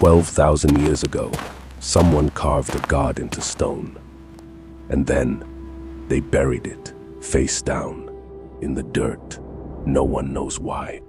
12,000 years ago, someone carved a god into stone. And then they buried it, face down, in the dirt. No one knows why.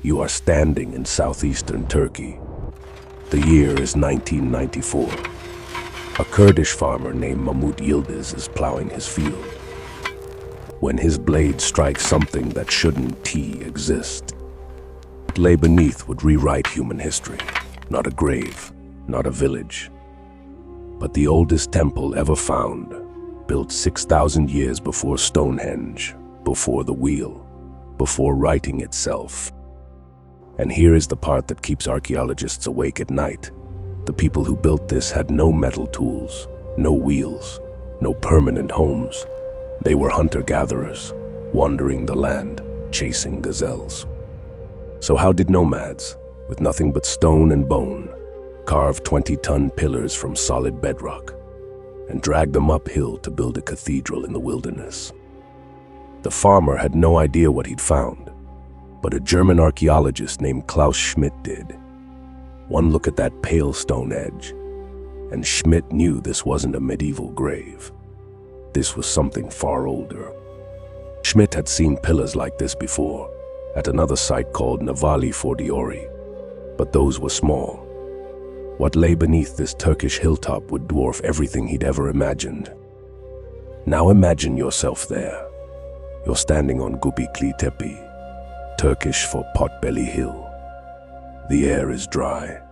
You are standing in southeastern Turkey. The year is 1994. A Kurdish farmer named Mahmut Yildiz is plowing his field when his blade strikes something that shouldn't exist. What lay beneath would rewrite human history. Not a grave, not a village, but the oldest temple ever found, built 6,000 years before Stonehenge, before the wheel, before writing itself. And here is the part that keeps archaeologists awake at night. The people who built this had no metal tools, no wheels, no permanent homes. They were hunter-gatherers, wandering the land, chasing gazelles. So how did nomads, with nothing but stone and bone, carve 20-ton pillars from solid bedrock and drag them uphill to build a cathedral in the wilderness? The farmer had no idea what he'd found, but a German archaeologist named Klaus Schmidt did. One look at that pale stone edge, and Schmidt knew this wasn't a medieval grave. This was something far older. Schmidt had seen pillars like this before, at another site called Navali Fordiori, but those were small. What lay beneath this Turkish hilltop would dwarf everything he'd ever imagined. Now imagine yourself there. You're standing on Göbekli Tepe, Turkish for Potbelly Hill. The air is dry,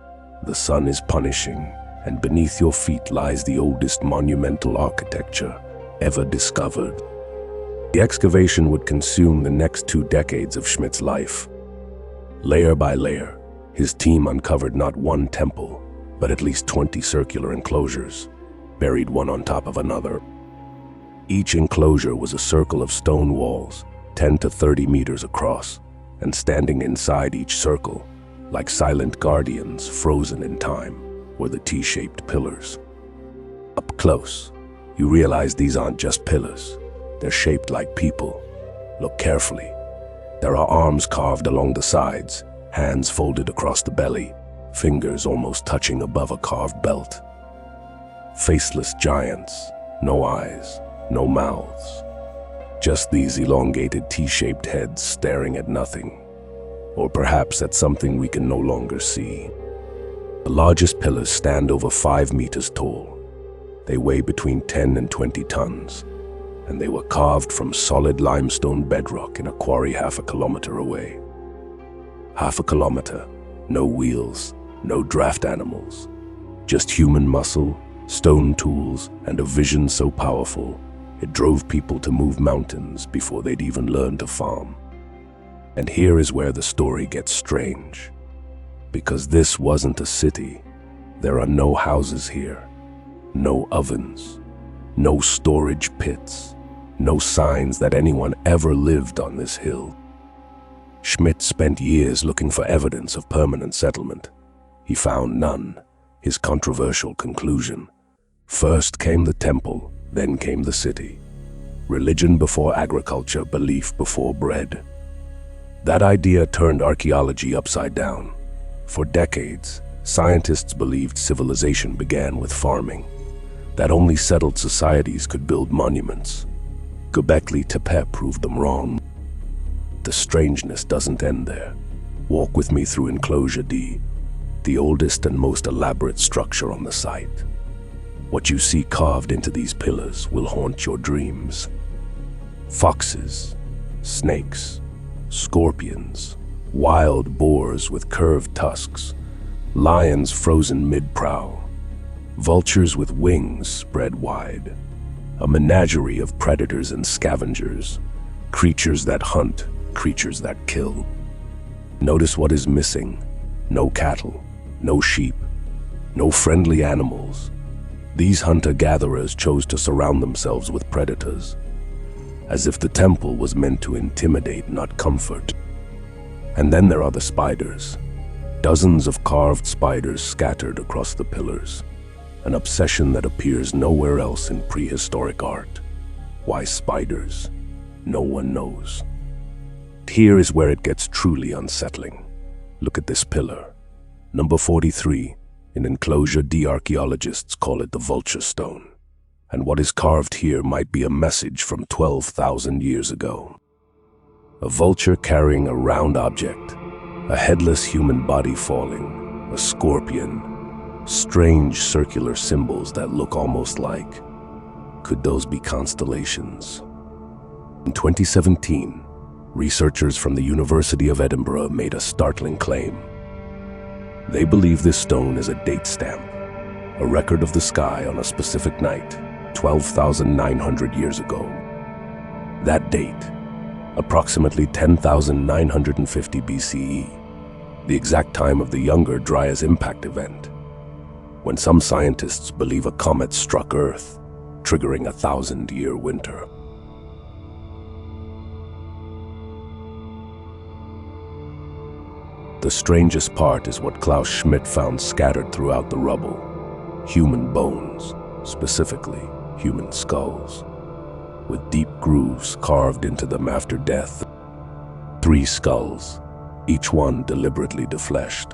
the sun is punishing, and beneath your feet lies the oldest monumental architecture ever discovered. The excavation would consume the next 2 decades of Schmidt's life. Layer by layer, his team uncovered not one temple, but at least 20 circular enclosures, buried one on top of another. Each enclosure was a circle of stone walls, 10 to 30 meters across, and standing inside each circle, like silent guardians frozen in time, were the T-shaped pillars. Up close, you realize these aren't just pillars. They're shaped like people. Look carefully. There are arms carved along the sides, hands folded across the belly, fingers almost touching above a carved belt. Faceless giants, no eyes, no mouths. Just these elongated T-shaped heads staring at nothing, or perhaps at something we can no longer see. The largest pillars stand over 5 meters tall. They weigh between 10 and 20 tons, and they were carved from solid limestone bedrock in a quarry half a kilometer away. Half a kilometer, no wheels, no draft animals, just human muscle, stone tools, and a vision so powerful it drove people to move mountains before they'd even learn to farm. And here is where the story gets strange. Because this wasn't a city, there are no houses here, no ovens, no storage pits, no signs that anyone ever lived on this hill. Schmidt spent years looking for evidence of permanent settlement. He found none. His controversial conclusion: first came the temple, then came the city. Religion before agriculture, belief before bread. That idea turned archaeology upside down. For decades, scientists believed civilization began with farming, that only settled societies could build monuments. Göbekli Tepe proved them wrong. The strangeness doesn't end there. Walk with me through Enclosure D, the oldest and most elaborate structure on the site. What you see carved into these pillars will haunt your dreams. Foxes, snakes, scorpions, wild boars with curved tusks, lions frozen mid-prowl, vultures with wings spread wide, a menagerie of predators and scavengers, creatures that hunt, creatures that kill. Notice what is missing: no cattle, no sheep, no friendly animals. These hunter-gatherers chose to surround themselves with predators, as if the temple was meant to intimidate, not comfort. And then there are the spiders. Dozens of carved spiders scattered across the pillars, an obsession that appears nowhere else in prehistoric art. Why spiders? No one knows. Here is where it gets truly unsettling. Look at this pillar. Number 43. In enclosure D, archaeologists call it the Vulture stone. And what is carved here might be a message from 12,000 years ago. A vulture carrying a round object, a headless human body falling, a scorpion, strange circular symbols that look almost like, could those be constellations? In 2017, researchers from the University of Edinburgh made a startling claim. They believe this stone is a date stamp, a record of the sky on a specific night, 12,900 years ago. That date, approximately 10,950 BCE, the exact time of the Younger Dryas impact event, when some scientists believe a comet struck Earth, triggering a 1,000-year winter. The strangest part is what Klaus Schmidt found scattered throughout the rubble. Human bones, specifically human skulls, with deep grooves carved into them after death. 3 skulls, each one deliberately defleshed,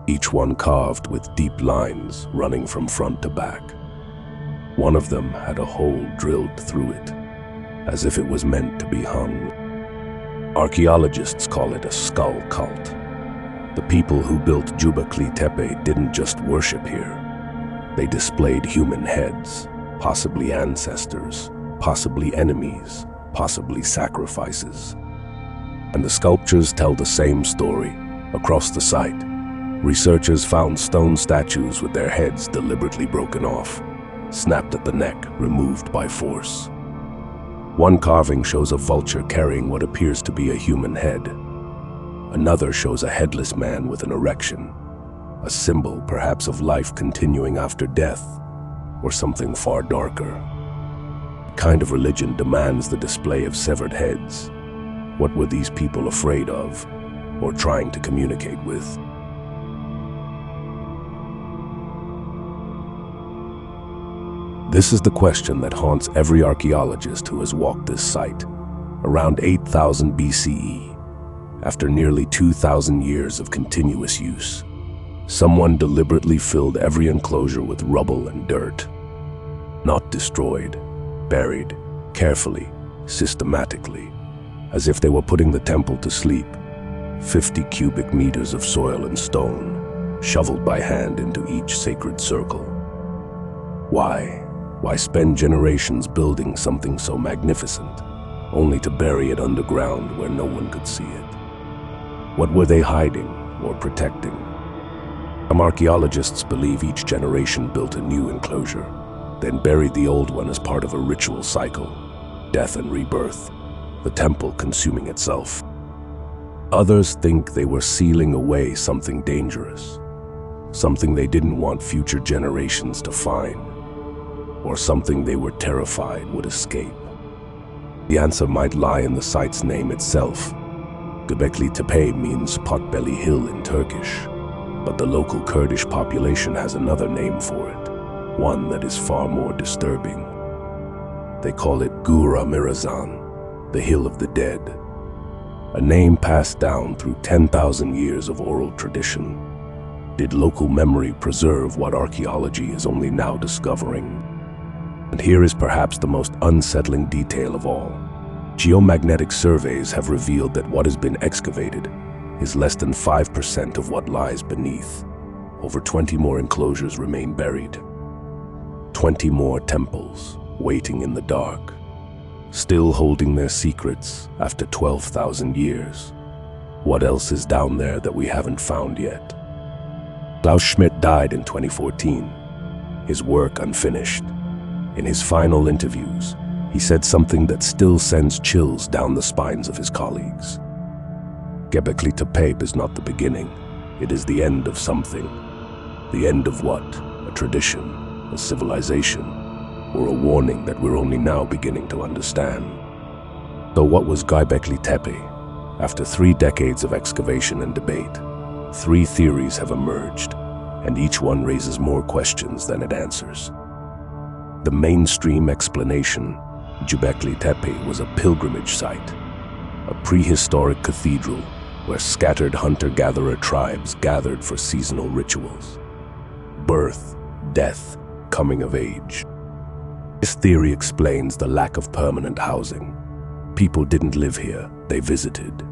each one carved with deep lines running from front to back. One of them had a hole drilled through it, as if it was meant to be hung. Archaeologists call it a skull cult. The people who built Göbekli Tepe didn't just worship here. They displayed human heads, possibly ancestors, possibly enemies, possibly sacrifices. And the sculptures tell the same story. Across the site, researchers found stone statues with their heads deliberately broken off, snapped at the neck, removed by force. One carving shows a vulture carrying what appears to be a human head. Another shows a headless man with an erection, a symbol perhaps of life continuing after death, or something far darker. What kind of religion demands the display of severed heads? What were these people afraid of, or trying to communicate with? This is the question that haunts every archaeologist who has walked this site. Around 8,000 BCE, after nearly 2,000 years of continuous use, someone deliberately filled every enclosure with rubble and dirt. Not destroyed, buried, carefully, systematically, as if they were putting the temple to sleep. 50 cubic meters of soil and stone, shoveled by hand into each sacred circle. Why? Why spend generations building something so magnificent, only to bury it underground where no one could see it? What were they hiding or protecting? Some archaeologists believe each generation built a new enclosure, then buried the old one as part of a ritual cycle, death and rebirth, the temple consuming itself. Others think they were sealing away something dangerous, something they didn't want future generations to find, or something they were terrified would escape. The answer might lie in the site's name itself. Göbekli Tepe means potbelly hill in Turkish, but the local Kurdish population has another name for it, one that is far more disturbing. They call it Gura Mirazan, the Hill of the Dead, a name passed down through 10,000 years of oral tradition. Did local memory preserve what archaeology is only now discovering? And here is perhaps the most unsettling detail of all. Geomagnetic surveys have revealed that what has been excavated is less than 5% of what lies beneath. Over 20 more enclosures remain buried. 20 more temples waiting in the dark, still holding their secrets after 12,000 years. What else is down there that we haven't found yet? Klaus Schmidt died in 2014, his work unfinished. In his final interviews, he said something that still sends chills down the spines of his colleagues. Göbekli Tepe is not the beginning, it is the end of something. The end of what? A tradition, a civilization, or a warning that we're only now beginning to understand. So what was Göbekli Tepe? After 3 decades of excavation and debate, 3 theories have emerged, and each one raises more questions than it answers. The mainstream explanation, Göbekli Tepe was a pilgrimage site, a prehistoric cathedral where scattered hunter-gatherer tribes gathered for seasonal rituals. Birth, death, coming of age. This theory explains the lack of permanent housing. People didn't live here, they visited.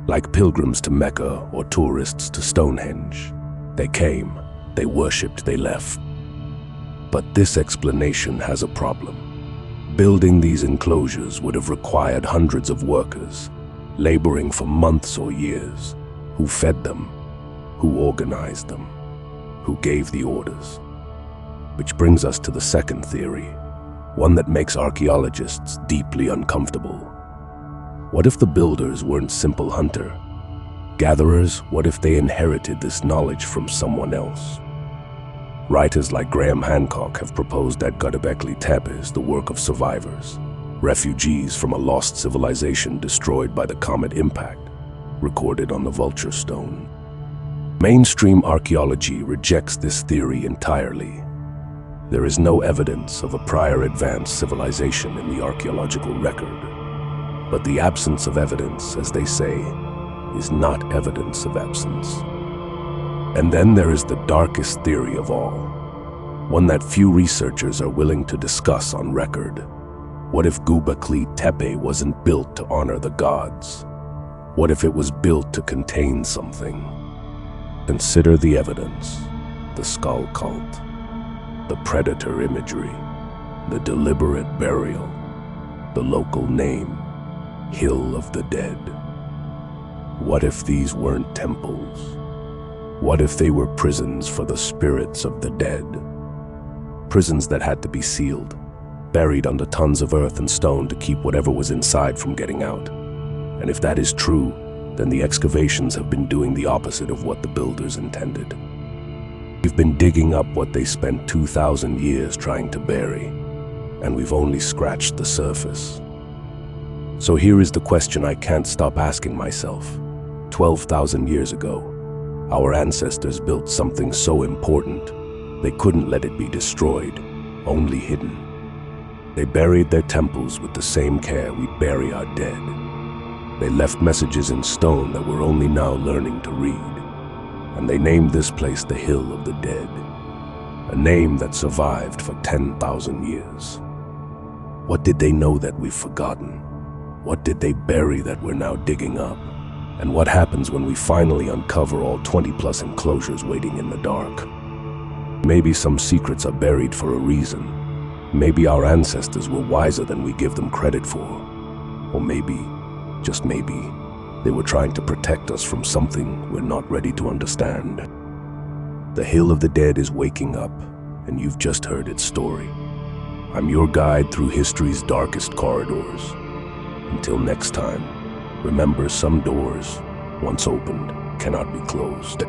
Like pilgrims to Mecca or tourists to Stonehenge. They came, they worshipped, they left. But this explanation has a problem. Building these enclosures would have required hundreds of workers, laboring for months or years, who fed them, who organized them, who gave the orders. Which brings us to the second theory, one that makes archaeologists deeply uncomfortable. What if the builders weren't simple hunter-gatherers? What if they inherited this knowledge from someone else? Writers like Graham Hancock have proposed that Göbekli Tepe is the work of survivors, refugees from a lost civilization destroyed by the Comet impact, recorded on the Vulture stone. Mainstream archaeology rejects this theory entirely. There is no evidence of a prior advanced civilization in the archaeological record. But the absence of evidence, as they say, is not evidence of absence. And then there is the darkest theory of all, one that few researchers are willing to discuss on record. What if Göbekli Tepe wasn't built to honor the gods? What if it was built to contain something? Consider the evidence: the skull cult, the predator imagery, the deliberate burial, the local name, Hill of the Dead. What if these weren't temples? What if they were prisons for the spirits of the dead? Prisons that had to be sealed, buried under tons of earth and stone to keep whatever was inside from getting out. And if that is true, then the excavations have been doing the opposite of what the builders intended. We've been digging up what they spent 2,000 years trying to bury, and we've only scratched the surface. So here is the question I can't stop asking myself. 12,000 years ago, our ancestors built something so important, they couldn't let it be destroyed, only hidden. They buried their temples with the same care we bury our dead. They left messages in stone that we're only now learning to read. And they named this place the Hill of the Dead, a name that survived for 10,000 years. What did they know that we've forgotten? What did they bury that we're now digging up? And what happens when we finally uncover all 20+ enclosures waiting in the dark? Maybe some secrets are buried for a reason. Maybe our ancestors were wiser than we give them credit for. Or maybe, just maybe, they were trying to protect us from something we're not ready to understand. The Hill of the Dead is waking up, and you've just heard its story. I'm your guide through history's darkest corridors. Until next time, remember, some doors, once opened, cannot be closed.